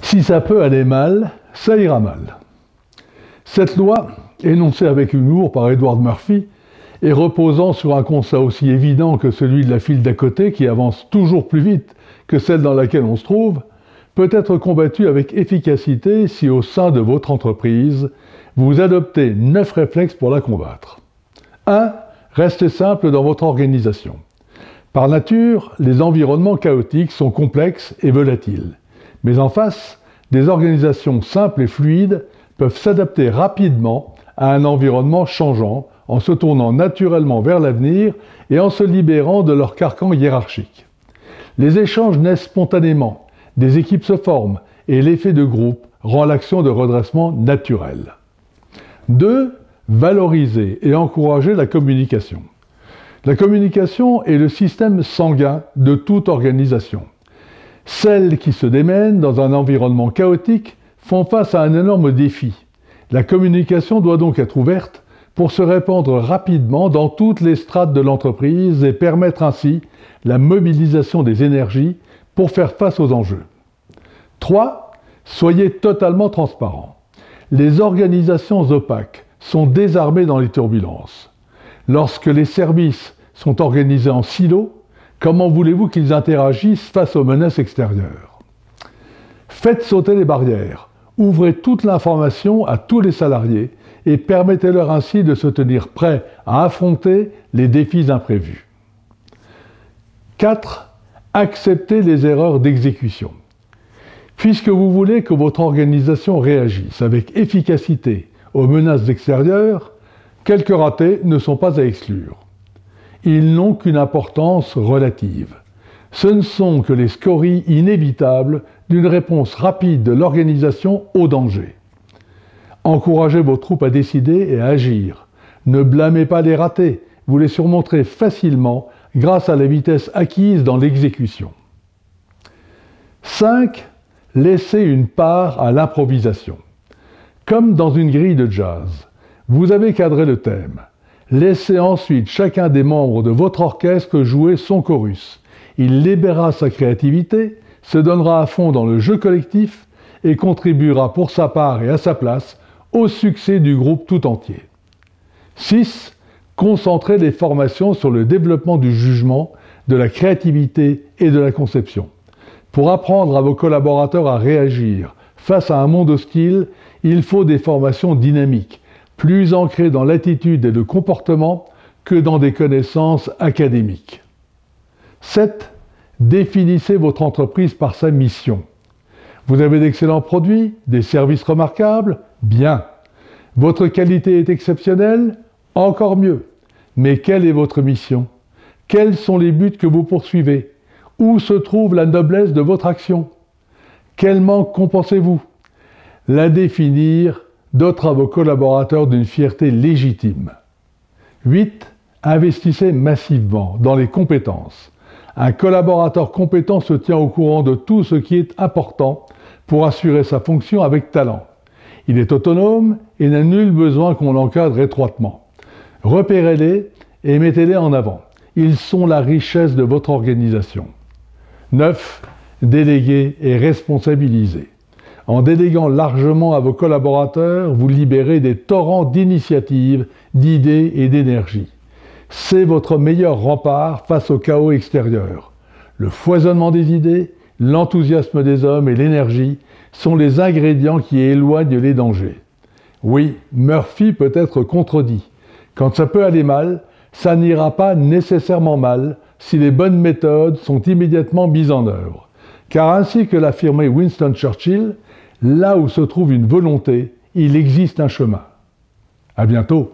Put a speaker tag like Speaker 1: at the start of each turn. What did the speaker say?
Speaker 1: Si ça peut aller mal, ça ira mal. Cette loi, énoncée avec humour par Edward Murphy, et reposant sur un constat aussi évident que celui de la file d'à côté qui avance toujours plus vite que celle dans laquelle on se trouve, peut être combattue avec efficacité si au sein de votre entreprise, vous adoptez 9 réflexes pour la combattre. 1. Restez simple dans votre organisation. Par nature, les environnements chaotiques sont complexes et volatiles. Mais en face, des organisations simples et fluides peuvent s'adapter rapidement à un environnement changeant en se tournant naturellement vers l'avenir et en se libérant de leur carcan hiérarchique. Les échanges naissent spontanément, des équipes se forment et l'effet de groupe rend l'action de redressement naturelle. 2. Valoriser et encourager la communication. La communication est le système sanguin de toute organisation. Celles qui se démènent dans un environnement chaotique font face à un énorme défi. La communication doit donc être ouverte pour se répandre rapidement dans toutes les strates de l'entreprise et permettre ainsi la mobilisation des énergies pour faire face aux enjeux. 3. Soyez totalement transparent. Les organisations opaques sont désarmées dans les turbulences. Lorsque les services sont organisés en silos, comment voulez-vous qu'ils interagissent face aux menaces extérieures? Faites sauter les barrières, ouvrez toute l'information à tous les salariés et permettez-leur ainsi de se tenir prêts à affronter les défis imprévus. 4. Acceptez les erreurs d'exécution. Puisque vous voulez que votre organisation réagisse avec efficacité aux menaces extérieures, quelques ratés ne sont pas à exclure. Ils n'ont qu'une importance relative. Ce ne sont que les scories inévitables d'une réponse rapide de l'organisation au danger. Encouragez vos troupes à décider et à agir. Ne blâmez pas les ratés, vous les surmonterez facilement grâce à la vitesse acquise dans l'exécution. 5. Laissez une part à l'improvisation. Comme dans une grille de jazz, vous avez cadré le thème. Laissez ensuite chacun des membres de votre orchestre jouer son chorus. Il libérera sa créativité, se donnera à fond dans le jeu collectif et contribuera pour sa part et à sa place au succès du groupe tout entier. 6. Concentrez les formations sur le développement du jugement, de la créativité et de la conception. Pour apprendre à vos collaborateurs à réagir face à un monde hostile, il faut des formations dynamiques, plus ancrées dans l'attitude et le comportement que dans des connaissances académiques. 7. Définissez votre entreprise par sa mission. Vous avez d'excellents produits, des services remarquables? Bien. Votre qualité est exceptionnelle? Encore mieux. Mais quelle est votre mission? Quels sont les buts que vous poursuivez? Où se trouve la noblesse de votre action? Quel manque compensez-vous? La définir dotera vos collaborateurs d'une fierté légitime. 8. Investissez massivement dans les compétences. Un collaborateur compétent se tient au courant de tout ce qui est important pour assurer sa fonction avec talent. Il est autonome et n'a nul besoin qu'on l'encadre étroitement. Repérez-les et mettez-les en avant. Ils sont la richesse de votre organisation. 9. Déléguez et responsabilisez. En déléguant largement à vos collaborateurs, vous libérez des torrents d'initiatives, d'idées et d'énergie. C'est votre meilleur rempart face au chaos extérieur. Le foisonnement des idées, l'enthousiasme des hommes et l'énergie sont les ingrédients qui éloignent les dangers. Oui, Murphy peut être contredit. Quand ça peut aller mal, ça n'ira pas nécessairement mal si les bonnes méthodes sont immédiatement mises en œuvre. Car ainsi que l'affirmait Winston Churchill, là où se trouve une volonté, il existe un chemin. À bientôt.